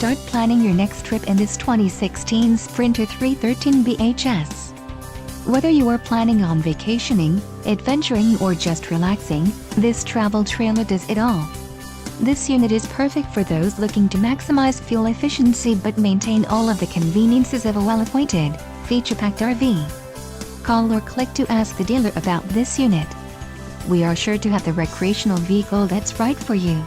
Start planning your next trip in this 2016 Sprinter 313 BHS. Whether you are planning on vacationing, adventuring or just relaxing, this travel trailer does it all. This unit is perfect for those looking to maximize fuel efficiency but maintain all of the conveniences of a well-appointed, feature-packed RV. Call or click to ask the dealer about this unit. We are sure to have the recreational vehicle that's right for you.